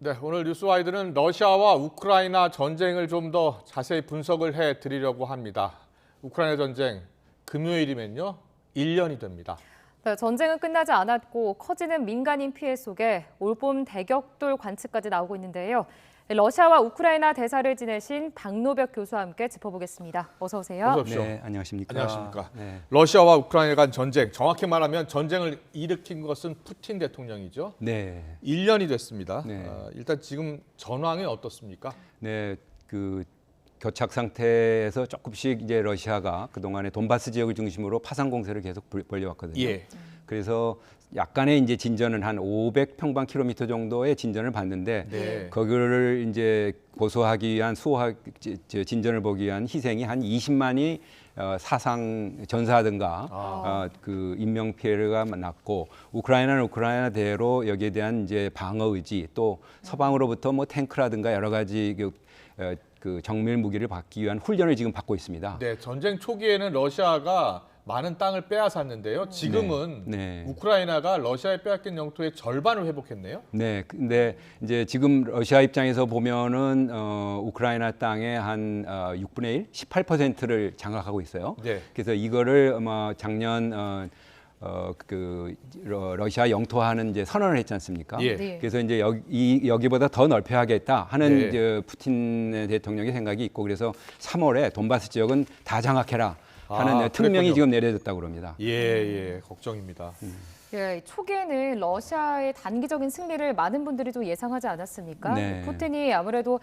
네, 오늘 뉴스와이드는 러시아와 우크라이나 전쟁을 좀 더 자세히 분석을 해드리려고 합니다. 우크라이나 전쟁 금요일이면요 1년이 됩니다. 네, 전쟁은 끝나지 않았고 커지는 민간인 피해 속에 올봄 대격돌 관측까지 나오고 있는데요. 러시아와 우크라이나 대사를 지내신 박노벽 교수와 함께 짚어보겠습니다. 어서 오세요. 어서 오십시오. 네, 안녕하십니까. 안녕하십니까. 네. 러시아와 우크라이나 간 전쟁, 정확히 말하면 전쟁을 일으킨 것은 푸틴 대통령이죠. 네. 1년이 됐습니다. 네. 일단 지금 전황이 어떻습니까? 네, 그 교착 상태에서 조금씩 이제 러시아가 그동안에 돈바스 지역을 중심으로 파상 공세를 계속 벌려왔거든요. 예. 그래서 약간의 이제 진전은 한 500평방킬로미터 정도의 진전을 봤는데 네. 그거를 이제 고소하기 위한 진전을 보기 위한 희생이 한 20만이 사상 전사하든가 그 인명 피해가 났고 우크라이나는 우크라이나대로 여기에 대한 이제 방어 의지 또 서방으로부터 뭐 탱크라든가 여러 가지 그 정밀 무기를 받기 위한 훈련을 지금 받고 있습니다. 네, 전쟁 초기에는 러시아가 많은 땅을 빼앗았는데요. 지금은 네. 우크라이나가 러시아에 빼앗긴 영토의 절반을 회복했네요. 네, 근데 이제 지금 러시아 입장에서 보면은 우크라이나 땅의 한 6분의 1, 18%를 장악하고 있어요. 네. 그래서 이거를 아마 작년 러시아 영토화하는 이제 선언을 했지 않습니까? 예. 네. 그래서 이제 여기보다 더 넓혀야겠다 하는 네. 이제 푸틴 대통령의 생각이 있고 그래서 3월에 돈바스 지역은 다 장악해라 하는 특명이 그랬군요. 지금 내려졌다고 그럽니다. 예, 걱정입니다. 예, 초기에는 러시아의 단기적인 승리를 많은 분들이 좀 예상하지 않았습니까? 네. 푸틴이 아무래도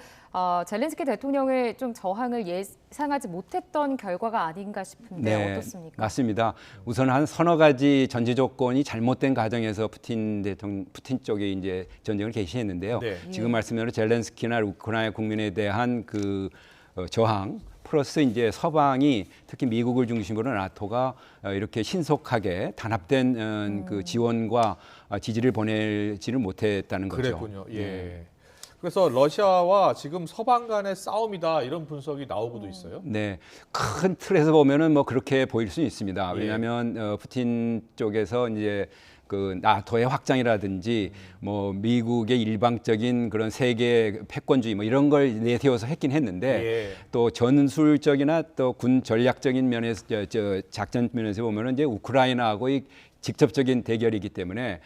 젤렌스키 대통령의 좀 저항을 예상하지 못했던 결과가 아닌가 싶은데 어떻습니까? 맞습니다. 우선 한 서너 가지 전제 조건이 잘못된 과정에서 푸틴 쪽에 이제 전쟁을 개시했는데요. 네. 지금 말씀대로 젤렌스키나 우크라이나 국민에 대한 그 저항 플러스 이제 서방이 특히 미국을 중심으로 나토가 이렇게 신속하게 단합된 그 지원과 지지를 보내지를 못했다는 거죠. 그랬군요. 예. 네. 그래서 러시아와 지금 서방 간의 싸움이다 이런 분석이 나오고도 있어요. 네, 큰 틀에서 보면은 뭐 그렇게 보일 수 있습니다. 예. 왜냐하면 푸틴 쪽에서 이제 그 나토의 확장이라든지 뭐 미국의 일방적인 그런 세계 패권주의 뭐 이런 걸 내세워서 했긴 했는데 예. 또 전술적이나 또 군 전략적인 면에서 작전 면에서 보면은 이제 우크라이나하고의 직접적인 대결이기 때문에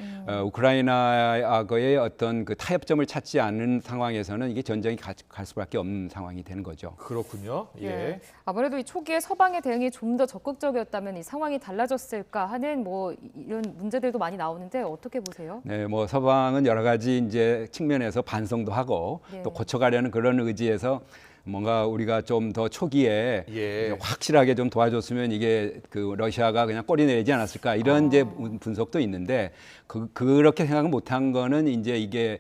우크라이나하고의 어떤 그 타협점을 찾지 않는 상황에서는 이게 전쟁이 갈 수밖에 없는 상황이 되는 거죠. 그렇군요. 예. 예. 아무래도 이 초기에 서방의 대응이 좀 더 적극적이었다면 이 상황이 달라졌을까 하는 뭐 이런 문제들도 많이 나오는데 어떻게 보세요? 네, 뭐 서방은 여러 가지 이제 측면에서 반성도 하고 네. 또 고쳐가려는 그런 의지에서 뭔가 우리가 좀 더 초기에 예. 확실하게 좀 도와줬으면 이게 그 러시아가 그냥 꼬리 내리지 않았을까 이런 이제 분석도 있는데 그렇게 생각을 못한 거는 이제 이게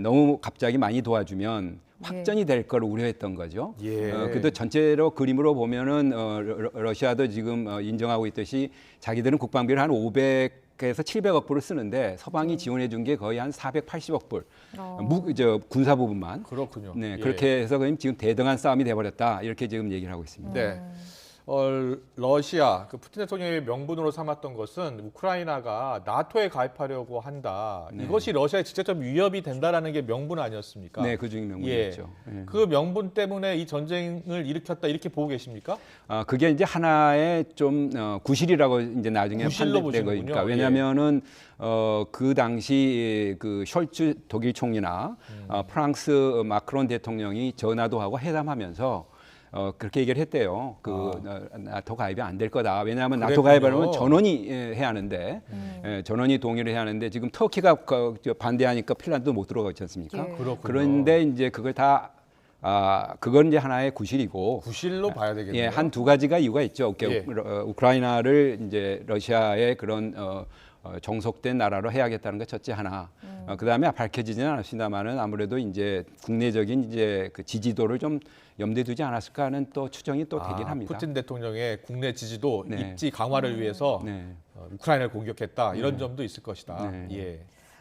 너무 갑자기 많이 도와주면 확전이 될 걸 우려했던 거죠. 예. 그래도 전체로 그림으로 보면은 러시아도 지금 인정하고 있듯이 자기들은 국방비를 한 500에서 700억 불을 쓰는데 서방이 지원해 준 게 거의 한 480억 불. 군사 부분만. 그렇군요. 네, 예. 그렇게 해서 지금 대등한 싸움이 돼버렸다 이렇게 지금 얘기를 하고 있습니다. 네. 러시아 그 푸틴 대통령의 명분으로 삼았던 것은 우크라이나가 나토에 가입하려고 한다. 네. 이것이 러시아에 직접적 위협이 된다라는 게 명분 아니었습니까? 네, 그 중에 명분이었죠. 예. 그 명분 때문에 이 전쟁을 일으켰다 이렇게 보고 계십니까? 그게 이제 하나의 좀 구실이라고 이제 나중에 구실로 판단된 보시는군요. 거니까 왜냐하면은 그 당시 그 숄츠 독일 총리나 프랑스 마크론 대통령이 전화도 하고 회담하면서 그렇게 얘기를 했대요. 나토 가입이 안 될 거다. 왜냐하면 나토 가입하려면 전원이 해야 하는데 전원이 동의를 해야 하는데 지금 터키가 반대하니까 핀란드도 못 들어가지 않습니까? 예. 그렇군요. 그런데 이제 그걸 다 그건 이제 하나의 구실이고 구실로 봐야 되겠네요. 예, 한 두 가지가 이유가 있죠. 예. 우크라이나를 이제 러시아의 그런 종속된 나라로 해야겠다는 것 첫째 하나. 그다음에 밝혀지지는 않았습니다만은 아무래도 이제 국내적인 이제 그 지지도를 좀 염두에 두지 않았을까 하는 또 추정이 또 되긴 합니다. 푸틴 대통령의 국내 지지도 네. 입지 강화를 위해서 네. 우크라이나를 공격했다 이런 점도 있을 것이다. 네. 예.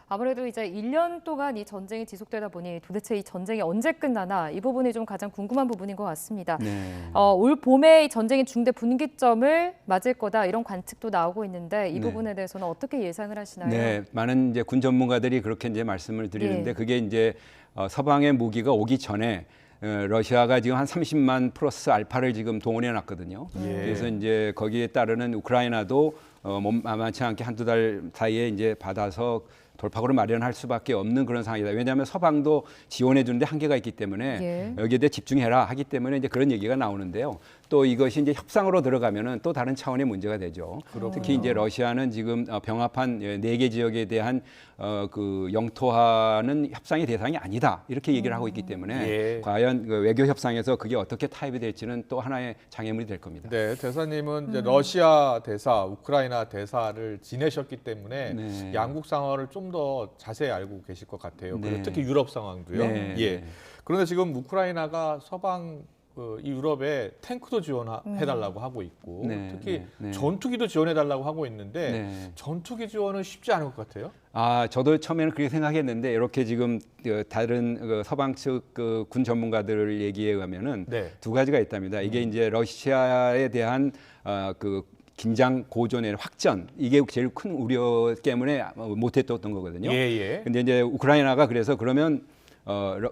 아무래도 이제 1년 동안 이 전쟁이 지속되다 보니 도대체 이 전쟁이 언제 끝나나 이 부분이 좀 가장 궁금한 부분인 것 같습니다. 네. 올 봄에 이 전쟁이 중대 분기점을 맞을 거다 이런 관측도 나오고 있는데 이 네. 부분에 대해서는 어떻게 예상을 하시나요? 네, 많은 이제 군 전문가들이 그렇게 이제 말씀을 드리는데 예. 그게 이제 서방의 무기가 오기 전에 러시아가 지금 한 30만 플러스 알파를 지금 동원해 놨거든요. 그래서 이제 거기에 따르는 우크라이나도 만만치 않게 한두 달 사이에 이제 받아서 돌파구를 마련할 수밖에 없는 그런 상황이다. 왜냐하면 서방도 지원해 주는데 한계가 있기 때문에 여기에 대해 집중해라 하기 때문에 이제 그런 얘기가 나오는데요. 또 이것이 이제 협상으로 들어가면은 또 다른 차원의 문제가 되죠. 특히 이제 러시아는 지금 병합한 4개 지역에 대한 그 영토화는 협상의 대상이 아니다 이렇게 얘기를 하고 있기 때문에 과연 그 외교 협상에서 그게 어떻게 타협이 될지는 또 하나의 장애물이 될 겁니다. 네, 대사님은 이제 러시아 대사, 우크라이나 대사를 지내셨기 때문에 양국 상황을 좀 더 자세히 알고 계실 것 같아요. 그리고 특히 유럽 상황도요. 예. 그런데 지금 우크라이나가 서방 이 유럽에 탱크도 지원해달라고 하고 있고 특히 전투기도 지원해달라고 하고 있는데 전투기 지원은 쉽지 않을 것 같아요. 저도 처음에는 그렇게 생각했는데 이렇게 지금 다른 서방 측 군 전문가들 얘기에 의하면은 두 가지가 있답니다. 이게 이제 러시아에 대한 그 긴장 고조의 확전 이게 제일 큰 우려 때문에 못했던 거거든요. 근데 이제 우크라이나가 그래서 그러면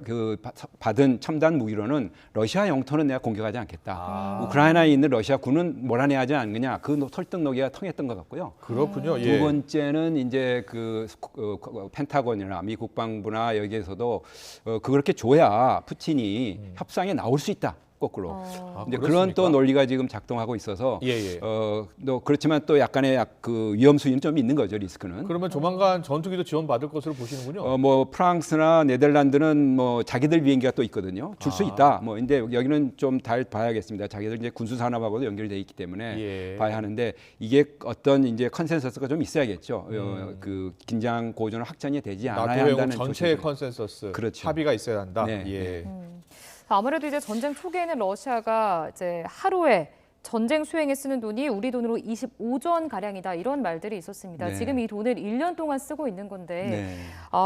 그 받은 첨단 무기로는 러시아 영토는 내가 공격하지 않겠다. 우크라이나에 있는 러시아 군은 몰아내야지 않느냐. 그 설득력이 통했던 것 같고요. 그렇군요. 두 번째는 이제 그 펜타곤이나 미 국방부나 여기에서도 그렇게 줘야 푸틴이 협상에 나올 수 있다. 거꾸로. 이제 그런 또 논리가 지금 작동하고 있어서 또 그렇지만 또 약간의 그 위험 수위는 좀 있는 거죠, 리스크는. 그러면 조만간 전투기도 지원받을 것으로 보시는군요. 뭐 프랑스나 네덜란드는 뭐 자기들 비행기가 또 있거든요. 줄 수 있다. 뭐 근데 여기는 좀 잘 봐야겠습니다. 자기들 이제 군수 산업하고도 연결돼 있기 때문에 봐야 하는데 이게 어떤 이제 컨센서스가 좀 있어야겠죠. 그 긴장 고조는 확전이 되지 않아야 한다는 전체의 컨센서스, 그렇죠. 합의가 있어야 한다. 아무래도 이제 전쟁 초기에는 러시아가 이제 하루에 전쟁 수행에 쓰는 돈이 우리 돈으로 25조 원 가량이다 이런 말들이 있었습니다. 지금 이 돈을 1년 동안 쓰고 있는 건데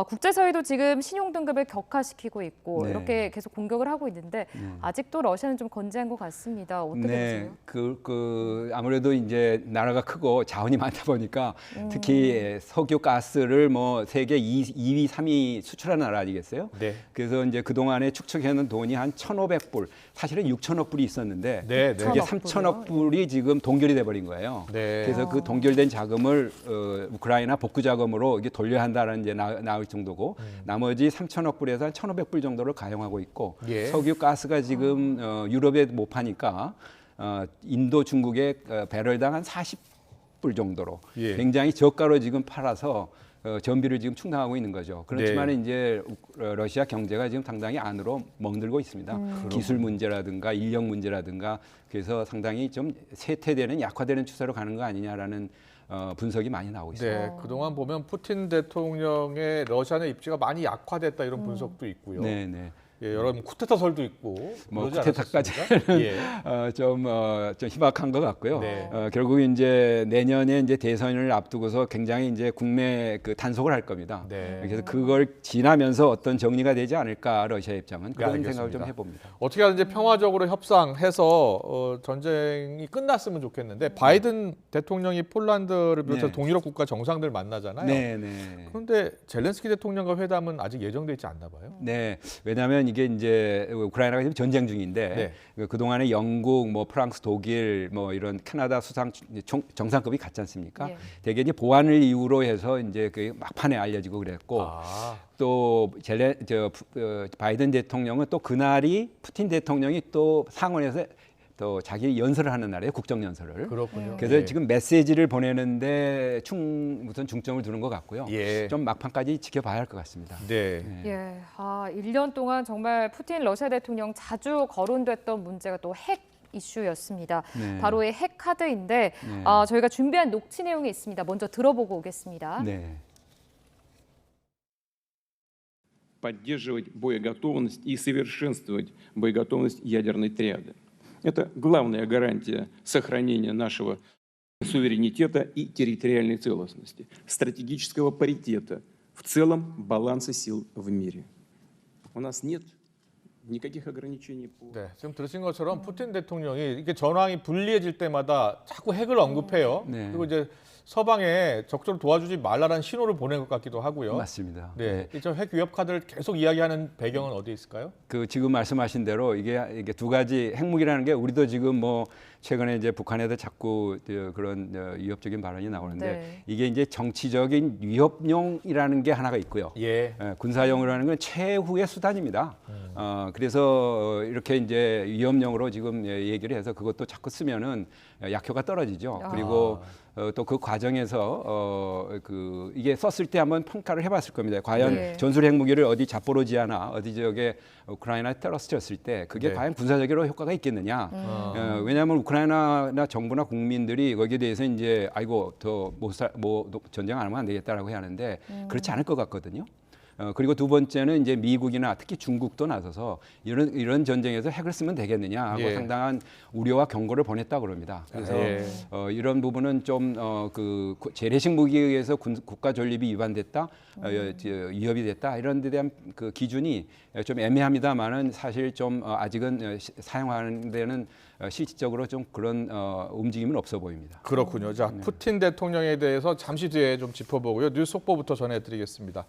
국제사회도 지금 신용 등급을 격하시키고 있고 이렇게 계속 공격을 하고 있는데 아직도 러시아는 좀 건재한 것 같습니다. 어떻게 보세요? 그 아무래도 이제 나라가 크고 자원이 많다 보니까 특히 석유 가스를 뭐 세계 2위, 3위 수출하는 나라 아니겠어요? 그래서 이제 그 동안에 축적해놓은 돈이 한 1,500불, 사실은 6천억 불이 있었는데 이게 3천억 불이 지금 동결이 돼버린 거예요. 그래서 그 동결된 자금을 우크라이나 복구 자금으로 이게 돌려야 한다는 이제 나올 정도고 나머지 3천억 불에서 한 1,500불 정도를 가용하고 있고 석유 가스가 지금 유럽에 못 파니까 인도, 중국에 배럴당 한 40불 정도로 굉장히 저가로 지금 팔아서 전비를 지금 충당하고 있는 거죠. 그렇지만 이제 러시아 경제가 지금 상당히 안으로 멍들고 있습니다. 기술 문제라든가 인력 문제라든가 그래서 상당히 좀 쇠퇴되는 약화되는 추세로 가는 거 아니냐라는 분석이 많이 나오고 있습니다. 그동안 보면 푸틴 대통령의 러시아 내 입지가 많이 약화됐다 이런 분석도 있고요. 여러분 쿠데타설도 있고 뭐 쿠데타까지는 좀 희박한 것 같고요. 결국 이제 내년에 이제 대선을 앞두고서 굉장히 이제 국내 그 단속을 할 겁니다. 그래서 그걸 지나면서 어떤 정리가 되지 않을까 러시아 입장은 그런 생각을 좀 해봅니다. 어떻게 하든지 평화적으로 협상해서 전쟁이 끝났으면 좋겠는데 바이든 대통령이 폴란드를 비롯해서 동유럽 국가 정상들 만나잖아요. 그런데 젤렌스키 대통령과 회담은 아직 예정돼 있지 않나 봐요. 왜냐하면 이게 이제 우크라이나가 지금 전쟁 중인데 그 동안에 영국, 뭐 프랑스, 독일, 뭐 이런 캐나다 수상 정상급이 갔지 않습니까? 대개 이제 보안을 이유로 해서 이제 그 막판에 알려지고 그랬고 또 바이든 대통령은 또 그날이 푸틴 대통령이 또 상원에서 또 자기 연설을 하는 날이에요, 국정 연설을. 그래서 지금 메시지를 보내는데 우선 중점을 두는 것 같고요. 좀 막판까지 지켜봐야 할 것 같습니다. 1년 동안 정말 푸틴 러시아 대통령 자주 거론됐던 문제가 또 핵 이슈였습니다. 바로 이 핵 카드인데 저희가 준비한 녹취 내용이 있습니다. 먼저 들어보고 오겠습니다. Поддерживать боеготовность и совершенствовать боеготовность ядерной триады. Это главная гарантия сохранения нашего суверенитета и территориальной целостности, стратегического паритета, в целом баланса сил в мире. У нас нет никаких ограничений по... 네, 지금 들으신 것처럼 푸틴 대통령이 이렇게 전황이 불리해질 때마다 자꾸 핵을 언급해요. 네. 그리고 이제 서방에 적극적으로 도와주지 말라는 신호를 보낸 것 같기도 하고요. 맞습니다. 네, 이핵 위협 카드를 계속 이야기하는 배경은 어디에 있을까요? 그 지금 말씀하신 대로 이게 두 가지 핵무기라는 게 우리도 지금 뭐 최근에 이제 북한에도 자꾸 그런 위협적인 발언이 나오는데 네. 이게 이제 정치적인 위협용이라는 게 하나가 있고요. 예. 군사용이라는 건 최후의 수단입니다. 그래서 이렇게 이제 위협용으로 지금 얘기를 해서 그것도 자꾸 쓰면은 약효가 떨어지죠. 그리고 또 그 과정에서 그 이게 썼을 때 한번 평가를 해봤을 겁니다. 과연 네. 전술 핵무기를 어디 자포로지아나 어디 지역에 우크라이나에 떨어뜨렸을 때 그게 네. 과연 군사적으로 효과가 있겠느냐? 왜냐하면 우크라이나 정부나 국민들이 거기에 대해서 이제 아이고 더 전쟁 안 하면 안 되겠다라고 하는데 그렇지 않을 것 같거든요. 그리고 두 번째는 이제 미국이나 특히 중국도 나서서 이런 전쟁에서 핵을 쓰면 되겠느냐 하고 예. 상당한 우려와 경고를 보냈다고 그럽니다. 그래서 예. 이런 부분은 좀 그 재래식 무기에 의해서 국가 존립이 위반됐다, 위협이 됐다 이런 데 대한 그 기준이 좀 애매합니다만은 사실 좀 아직은 사용하는 데는 실질적으로 좀 그런 움직임은 없어 보입니다. 그렇군요. 자, 푸틴 대통령에 대해서 잠시 뒤에 좀 짚어보고요. 뉴스 속보부터 전해드리겠습니다.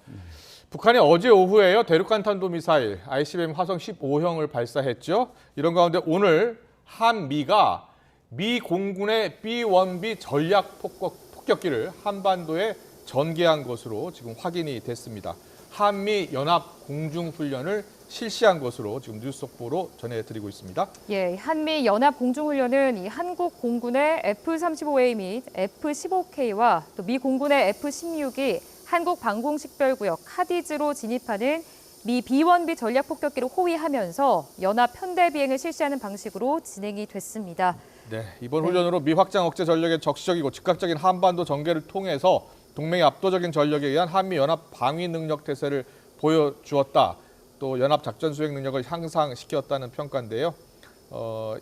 북한이 어제 오후에요 대륙간 탄도미사일 ICBM 화성 15형을 발사했죠. 이런 가운데 오늘 한미가 미 공군의 B-1B 전략 폭격기를 한반도에 전개한 것으로 지금 확인이 됐습니다. 한미 연합 공중훈련을 실시한 것으로 지금 뉴스 속보로 전해드리고 있습니다. 예, 한미 연합 공중훈련은 이 한국 공군의 F-35A 및 F-15K와 또 미 공군의 F-16이 한국 방공식별구역 카디즈로 진입하는 미 B-1B 전략 폭격기를 호위하면서 연합 편대 비행을 실시하는 방식으로 진행이 됐습니다. 네, 이번 훈련으로 미 확장 억제 전력의 적시적이고 즉각적인 한반도 전개를 통해서 동맹의 압도적인 전력에 의한 한미 연합 방위 능력 태세를 보여주었다. 또 연합 작전 수행 능력을 향상시켰다는 평가인데요.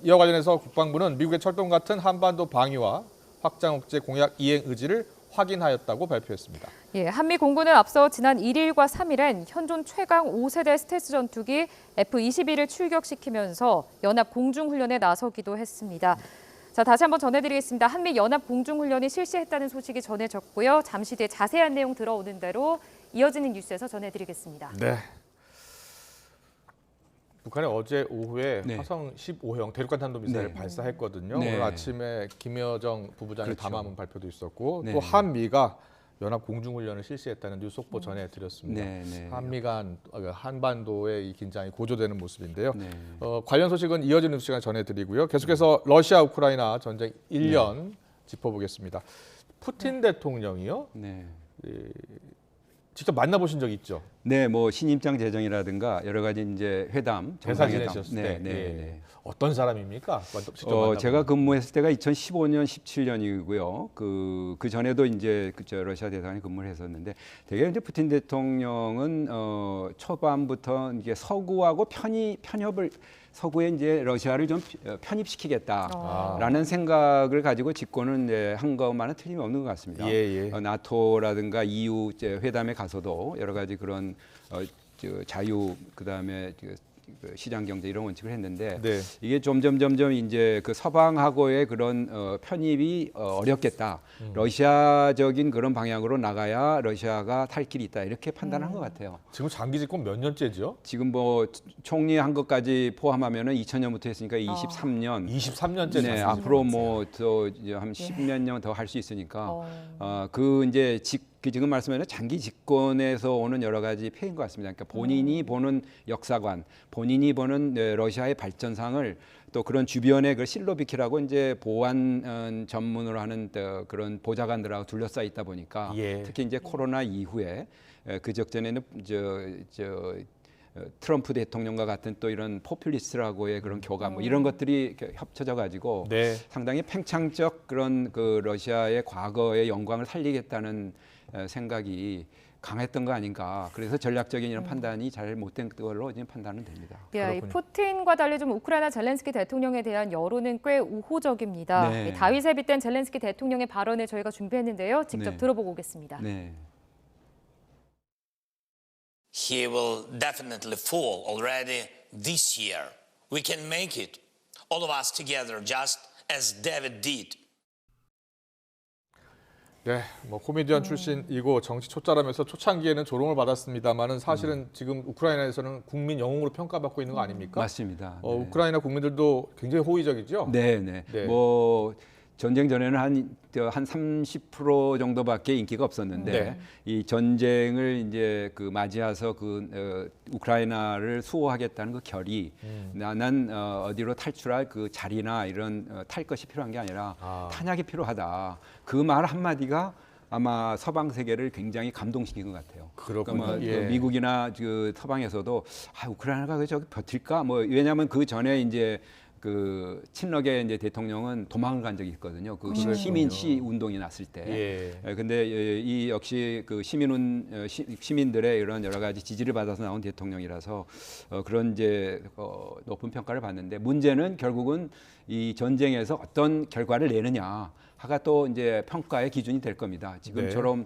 이와 관련해서 국방부는 미국의 철동 같은 한반도 방위와 확장 억제 공약 이행 의지를 확인하였다고 발표했습니다. 예, 한미 공군은 앞서 지난 1일과 3일엔 현존 최강 5세대 스텔스 전투기 F-22를 출격시키면서 연합 공중훈련에 나서기도 했습니다. 자, 다시 한번 전해드리겠습니다. 한미 연합 공중훈련이 실시했다는 소식이 전해졌고요. 잠시 뒤에 자세한 내용 들어오는 대로 이어지는 뉴스에서 전해드리겠습니다. 네. 북한이 어제 오후에 네. 화성 15형 대륙간 탄도미사일을 네. 발사했거든요. 네. 오늘 아침에 김여정 부부장의 그렇죠. 담화문 발표도 있었고 네. 또 한미가 연합 공중훈련을 실시했다는 뉴스 속보 전해드렸습니다. 네, 네. 한미 간 한반도의 이 긴장이 고조되는 모습인데요. 네. 관련 소식은 이어지는 뉴스 시간 전해드리고요. 계속해서 러시아 우크라이나 전쟁 1년 짚어보겠습니다. 푸틴 대통령이요. 네. 직접 만나보신 적 있죠? 네, 뭐 신임장 제정이라든가 여러 가지 이제 회담, 대사 정상회담. 지내셨을 네, 때 네, 예. 네. 어떤 사람입니까? 직접 만나보면. 제가 근무했을 때가 2015년, 17년이고요. 그 전에도 이제 러시아 대사관에 근무를 했었는데, 되게 이제 푸틴 대통령은 초반부터 이게 서구하고 편협을 서구에 이제 러시아를 좀 편입시키겠다라는 생각을 가지고 집권은 이제 한 것만은 틀림없는 것 같습니다. 예, 예. 나토라든가 EU 회담에 가서도 여러 가지 그런 자유 그다음에 시장 경제 이런 원칙을 했는데 네. 이게 점점 이제 그 서방하고의 그런 편입이 어렵겠다. 러시아적인 그런 방향으로 나가야 러시아가 탈 길이 있다. 이렇게 판단한 것 같아요. 지금 장기 집권 몇 년째죠? 지금 뭐 총리 한 것까지 포함하면은 2000년부터 했으니까 23년. 23년째. 네, 앞으로 뭐 더 한 10몇 년 더 할 수 있으니까 그 이제 지금 말씀하신 장기 집권에서 오는 여러 가지 폐인 것 같습니다. 그러니까 본인이 보는 역사관, 본인이 보는 러시아의 발전상을 또 그런 주변의 그 실로비키라고 이제 보안 전문으로 하는 그런 보좌관들하고 둘러싸여 있다 보니까 예. 특히 이제 코로나 이후에 그 적전에는 트럼프 대통령과 같은 또 이런 포퓰리스트라고의 그런 교감 뭐 이런 것들이 합쳐져 가지고 네. 상당히 팽창적 그런 그 러시아의 과거의 영광을 살리겠다는 생각이 강했던 거 아닌가. 그래서 전략적인 이런 판단이 잘 못된 걸로 지금 판단은 됩니다. 예, 이 그렇군요. 푸틴과 달리 좀 우크라이나 젤렌스키 대통령에 대한 여론은 꽤 우호적입니다. 네. 이 다윗에 빗댄 젤렌스키 대통령의 발언을 저희가 준비했는데요. 직접 네. 들어보고 오겠습니다. 네. He will definitely fall already this year. We can make it, all of us together, just as David did. 네, 뭐 코미디언 출신이고 정치 초짜라면서 초창기에는 조롱을 받았습니다만은 사실은 지금 우크라이나에서는 국민 영웅으로 평가받고 있는 거 아닙니까? 맞습니다. 네. 우크라이나 국민들도 굉장히 호의적이죠. 네. 네. 뭐 전쟁 전에는 한 30% 정도밖에 인기가 없었는데 네. 이 전쟁을 이제 그 맞이해서 우크라이나를 수호하겠다는 그 결의, 난 어디로 탈출할 그 자리나 이런 탈 것이 필요한 게 아니라 탄약이 필요하다. 그 말 한마디가 아마 서방 세계를 굉장히 감동시킨 것 같아요. 그렇군요. 그러니까 예. 미국이나 그 서방에서도 우크라이나가 왜 저기 버틸까? 뭐 왜냐하면 그 전에 이제 그 친러계 이제 대통령은 도망을 간 적이 있거든요. 그 시민 시 운동이 났을 때. 예. 근데 이 역시 그 시민들의 이런 여러 가지 지지를 받아서 나온 대통령이라서 그런 이제 높은 평가를 받는데 문제는 결국은 이 전쟁에서 어떤 결과를 내느냐가 또 이제 평가의 기준이 될 겁니다. 지금처럼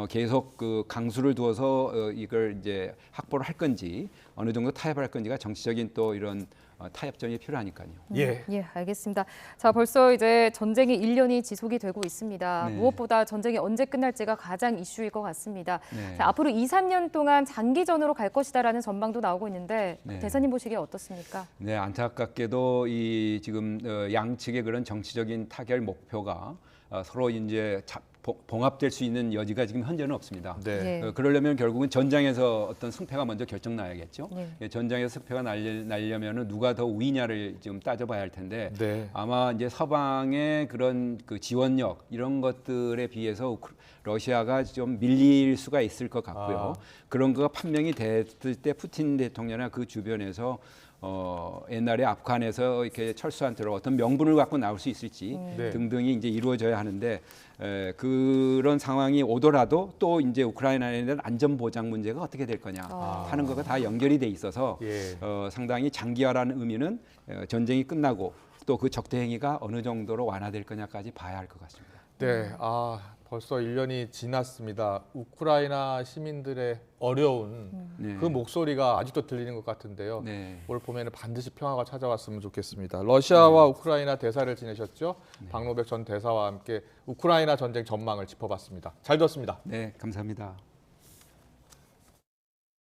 계속 그 강수를 두어서 이걸 이제 확보를 할 건지 어느 정도 타협할 건지가 정치적인 또 이런 타협점이 필요하니까요. 예. 예, 알겠습니다. 자, 벌써 이제 전쟁이 1년이 지속이 되고 있습니다. 네. 무엇보다 전쟁이 언제 끝날지가 가장 이슈일 것 같습니다. 네. 자, 앞으로 2, 3년 동안 장기전으로 갈 것이다라는 전망도 나오고 있는데 네. 대사님 보시기에 어떻습니까? 네, 안타깝게도 이 지금 양측의 그런 정치적인 타결 목표가 서로 이제 봉합될 수 있는 여지가 지금 현재는 없습니다. 네. 예. 그러려면 결국은 전장에서 어떤 승패가 먼저 결정나야겠죠. 예. 전장에서 승패가 나려면 누가 더 우위냐를 좀 따져봐야 할 텐데 네. 아마 이제 서방의 그런 그 지원력 이런 것들에 비해서 러시아가 좀 밀릴 수가 있을 것 같고요. 그런 거가 판명이 됐을 때 푸틴 대통령이나 그 주변에서 옛날에 아프간에서 이렇게 철수한 대로 어떤 명분을 갖고 나올 수 있을지 네. 등등이 이제 이루어져야 하는데 그런 상황이 오더라도 또 이제 우크라이나에 대한 안전 보장 문제가 어떻게 될 거냐 하는 거가 다 연결이 돼 있어서 예. 상당히 장기화라는 의미는 전쟁이 끝나고 또 그 적대 행위가 어느 정도로 완화될 거냐까지 봐야 할 것 같습니다. 네. 벌써 1년이 지났습니다. 우크라이나 시민들의 어려운 네. 그 목소리가 아직도 들리는 것 같은데요. 네. 올 봄에는 반드시 평화가 찾아왔으면 좋겠습니다. 러시아와 우크라이나 대사를 지내셨죠? 박노백 전 대사와 함께 우크라이나 전쟁 전망을 짚어봤습니다. 잘 들었습니다. 네, 감사합니다.